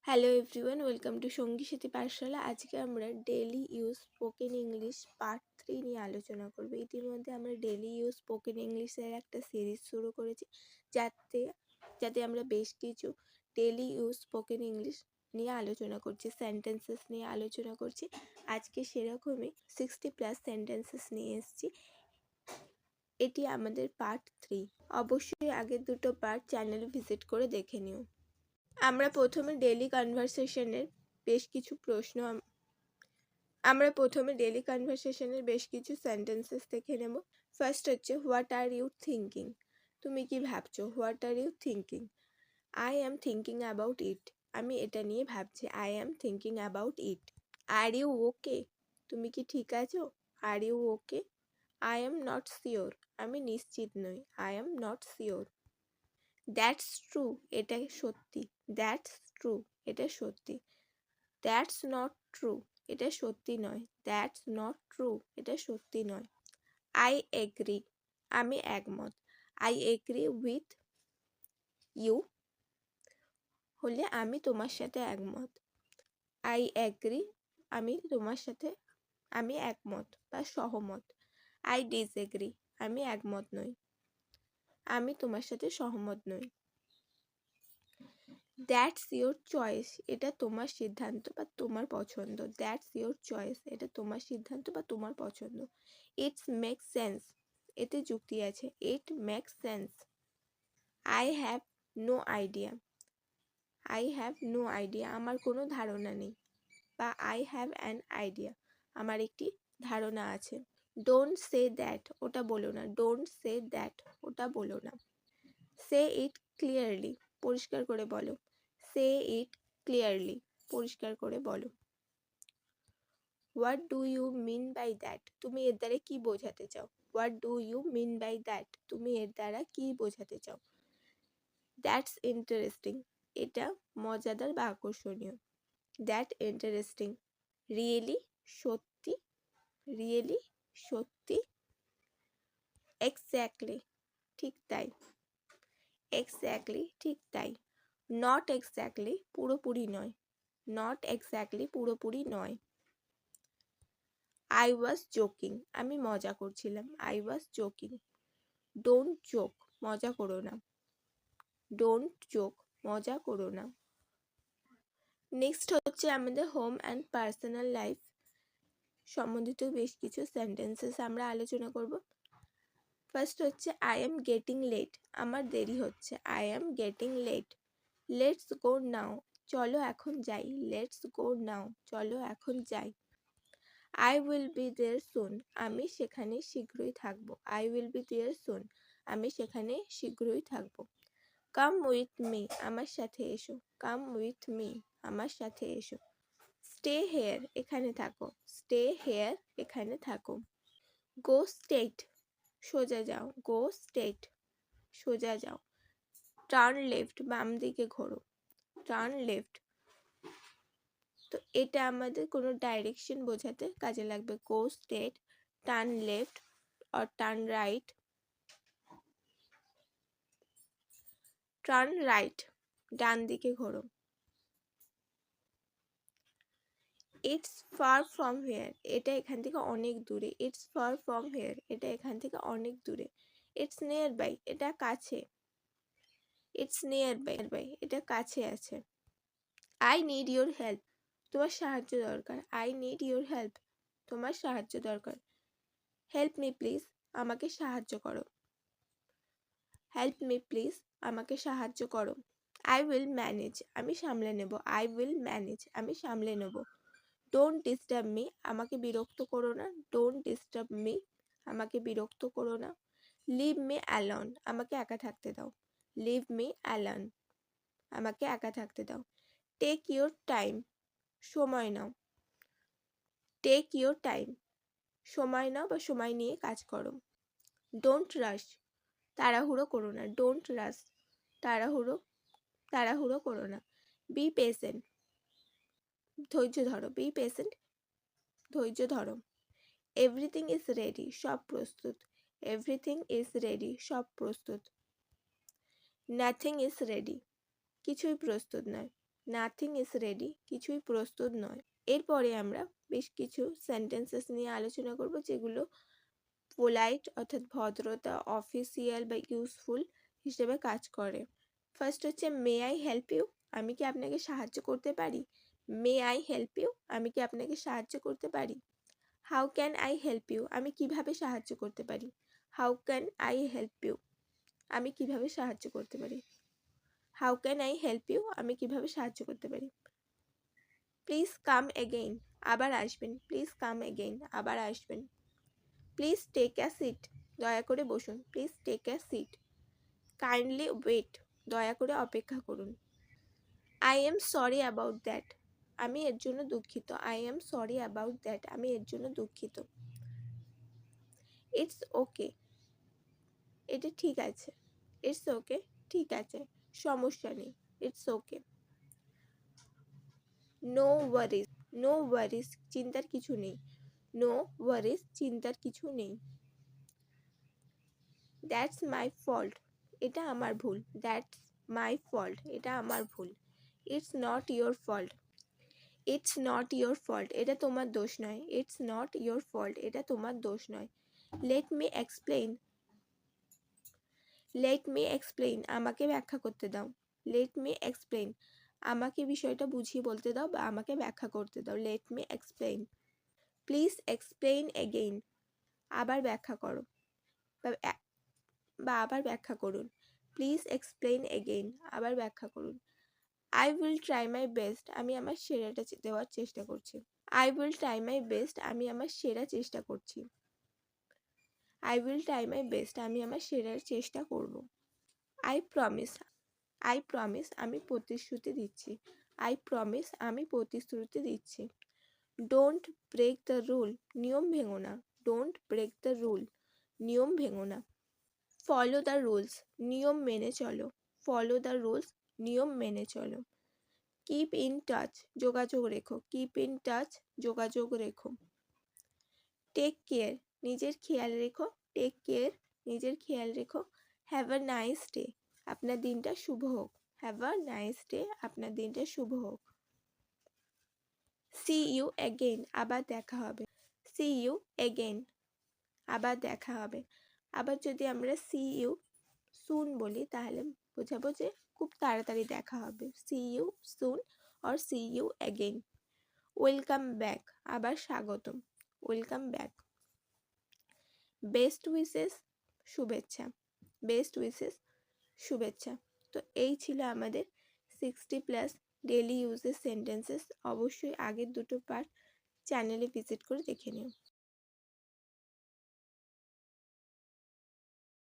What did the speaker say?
Hello everyone, welcome to সঙ্গী সাথী পাঠশালা। আজকে আমরা daily use spoken English part 3 নিয়ে আলোচনা করব। ইতিমধ্যে আমরা ডেইলি ইউজ স্পোকেন ইংলিশের একটা সিরিজ শুরু করেছি, যাতে যাতে আমরা বেশ কিছু ডেইলি ইউজ স্পোকেন ইংলিশ নিয়ে আলোচনা করছি, সেন্টেন্সেস নিয়ে আলোচনা করছি। আজকে সেরকমই 60+ সেন্টেন্সেস নিয়ে এসেছি। এটি আমাদের পার্ট 3। অবশ্যই আগের দুটো পার্ট চ্যানেলে ভিজিট করে দেখে নিও। আমরা প্রথমে ডেইলি কনভারসেশনের বেশ কিছু সেন্টেন্সেস দেখে নেব। ফার্স্ট হচ্ছে, হোয়াট আর ইউ থিঙ্কিং? তুমি কি ভাবছো? What are you thinking? I am thinking about it. আমি এটা নিয়ে ভাবছি। I am thinking about it. Are you okay? তুমি কি ঠিক আছো? Are you okay? I am not sure. আমি নিশ্চিত নই। I am not sure. That's true. এটা সত্যি। That's true. এটা সত্যি। That's not true. এটা সত্যি নয়। That's not true. এটা সত্যি নয়। I agree. আমি একমত। আই এগ্রি উইথ ইউ হলে আমি তোমার সাথে একমত। আই এগ্রি, আমি একমত বা সহমত। I disagree. আমি একমত নই। আমি তোমার সাথে সহমত নই। That's your choice. এটা তোমার সিদ্ধান্ত বা তোমার পছন্দ। That's your choice. এটা তোমার সিদ্ধান্ত বা তোমার পছন্দ। It's make sense. এতে যুক্তি আছে। It make sense. I have no idea. I have no idea. আমার কোনো ধারণা নেই। বা আই হ্যাভ অ্যান আইডিয়া। আমার একটি ধারণা আছে। Don't say that. ওটা বলো না। Don't say that. ওটা বলো না। Say it clearly. পরিষ্কার করে বলো। Say it clearly. পরিষ্কার করে বলো। What do you mean by that? তুমি এর দ্বারা কি বোঝাতে চাও? What do you mean by that? তুমি এর দ্বারা কি বোঝাতে চাও? That's interesting. এটা মজাদার বা আকর্ষণীয়। That interesting. রিয়েলি। সত্যি। রিয়েলি। সত্যি। এক্স্যাক্টলি। ঠিক তাই। এক্স্যাক্টলি। ঠিক তাই। Not exactly. পুরোপুরি নয়। Not exactly. পুরোপুরি নয়। I was joking. আমি মজা করছিলাম। I was joking. Don't joke. মজা করো না। Don't joke. মজা করো না। নেক্সট হচ্ছে আমাদের হোম অ্যান্ড পার্সোনাল লাইফ সম্বন্ধিত বেশ কিছু সেন্টেন্সেস আমরা আলোচনা করব। ফার্স্ট হচ্ছে, আই এম গেটিং লেট। আমার দেরি হচ্ছে। I am getting late. Let's go now. চলো এখন যাই। Let's go now. চলো এখন যাই। I will be there soon. আমি সেখানে শীঘ্রই থাকবো। I will be there soon. আমি সেখানে শীঘ্রই থাকবো। Come with me. আমার সাথে এসো। Come with me. আমার সাথে এসো। Stay here. এখানে থাকো। Stay here. এখানে থাকো। Go straight. সোজা যাও। Go straight. সোজা যাও। Turn left. বাম দিকে ঘোরো। Turn left. তো এটা আমাদের কোনো ডাইরেকশন বোঝাতে কাজে লাগবে। Go straight, turn left or turn right. Turn right. ডান দিকে ঘোরো। It's far from here. এটা এখান থেকে অনেক দূরে। It's far from here. এটা এখান থেকে অনেক দূরে। It's nearby. এটা কাছে। It's nearby. এটা কাছে আছে। I need your help. তোমার সাহায্য দরকার। I need your help. তোমার সাহায্য দরকার। Help me please. আমাকে সাহায্য করো। Help me please. আমাকে সাহায্য করো। I will manage. আমি সামলে নেব। I will manage. আমি সামলে নেব। Don't disturb me. আমাকে বিরক্ত করো না। Don't disturb me. আমাকে বিরক্ত করো না। Leave me alone. আমাকে একা থাকতে দাও। Leave me alone. আমাকে একা থাকতে দাও। Take your time. সময় নাও। Take your time. সময় নাও বা সময় নিয়ে কাজ করো। ডোন্ট রাশ। তাড়াহুড়ো করো না। ডোন্ট রাশ। তাড়াহুড়ো করো না। Be patient. ধৈর্য ধরো। Be patient. ধৈর্য ধরো। Everything is ready. সব প্রস্তুত। Everything is ready. সব প্রস্তুত। Nothing is ready. কিছুই প্রস্তুত নয়। নাথিং ইজ রেডি, কিছুই প্রস্তুত নয়। এরপরে আমরা বেশ কিছু সেন্টেন্সেস নিয়ে আলোচনা করব যেগুলো পোলাইট অর্থাৎ ভদ্রতা, অফিসিয়াল বা ইউজফুল হিসেবে কাজ করে। ফার্স্ট হচ্ছে মে আই হেল্প ইউ, আমি কি আপনাকে সাহায্য করতে পারি। মে আই হেল্প ইউ, আমি কি আপনাকে সাহায্য করতে পারি। How can I help you, আমি কিভাবে সাহায্য করতে পারি। How can I help you, আমি কিভাবে সাহায্য করতে পারি। How can I help you, আমি কিভাবে সাহায্য করতে পারি। প্লিজ কাম এগেইন, আবার আসবেন। প্লিজ কাম এগেইন, আবার আসবেন। প্লিজ টেক আ সিট, দয়া করে বসুন। Please take a seat. Kindly wait, দয়া করে অপেক্ষা করুন। I am sorry about that, আমি এর জন্য দুঃখিত। I am sorry about that, আমি এর জন্য দুঃখিত। ইটস ওকে, এটা ঠিক আছে। ইটস ওকে, ঠিক আছে, সমস্যা নেই। It's okay. No Warsi, no ওয়ারিস, চিন্তার কিছু নেই। নো ওয়ারিস, চিন্তার কিছু নেই। দ্যাটস মাই ফল্ট, এটা আমার ভুল। দ্যাটস মাই ফল্ট, এটা আমার ভুল। It's not your fault, it's not your fault, এটা তোমার দোষ নয়। ইটস নট ইয়োর ফল্ট, এটা তোমার দোষ নয়। Let me explain, let me explain, আমাকে ব্যাখ্যা করতে দাও। লেট মি এক্সপ্লেইন, আমাকে বিষয়টা বুঝিয়ে বলতে দাও বা আমাকে ব্যাখ্যা করতে দাও। Let me explain. Please explain again, আবার ব্যাখ্যা করো বা আবার ব্যাখ্যা করুন। প্লিজ এক্সপ্লেইন এগেইন, আবার ব্যাখ্যা করুন। I will try my best, আমি আমার সেরাটা দেওয়ার চেষ্টা করছি। I will try my best, আমি আমার সেরা চেষ্টা করছি। I will try my best, আমি আমার সেরার চেষ্টা করব। আই প্রমিস, আই প্রমিস, আমি প্রতিশ্রুতি দিচ্ছি। আই প্রমিস, আমি প্রতিশ্রুতি দিচ্ছি। ডোন্ট ব্রেক দ্য রুল, নিয়ম ভেঙো না। ডোন্ট ব্রেক দ্য রুল, নিয়ম ভেঙো না। ফলো দ্য রুলস, নিয়ম মেনে চলো। ফলো দ্য রুলস, নিয়ম মেনে চলো। কিপ ইন টাচ, যোগাযোগ রেখো। কিপ ইন টাচ, যোগাযোগ রেখো। টেক কেয়ার, নিজের খেয়াল রেখো। টেক কেয়ার, নিজের খেয়াল রেখো। হ্যাভ আ নাইস ডে, আপনার দিনটা শুভ হোক। হ্যাভ আ নাইস ডে, আপনার দিনটা শুভ হোক। সি ইউ অ্যাগেইন, আবার দেখা হবে। সি ইউ অ্যাগেইন, আবার দেখা হবে। আবার যদি আমরা সি ইউ সুন বলি তাহলে বোঝাবো যে খুব তাড়াতাড়ি দেখা হবে। See you soon or see you again. Welcome back, আবার স্বাগতম। Welcome back. বেস্ট উইশেস, শুভেচ্ছা। বেস্ট উইশেস, শুভেচ্ছা। তো এই ছিল আমাদের 60+ ডেলি ইউজেস সেন্টেন্সেস। অবশ্যই আগের দুটো পার্ট চ্যানেলে ভিজিট করে দেখে নিও।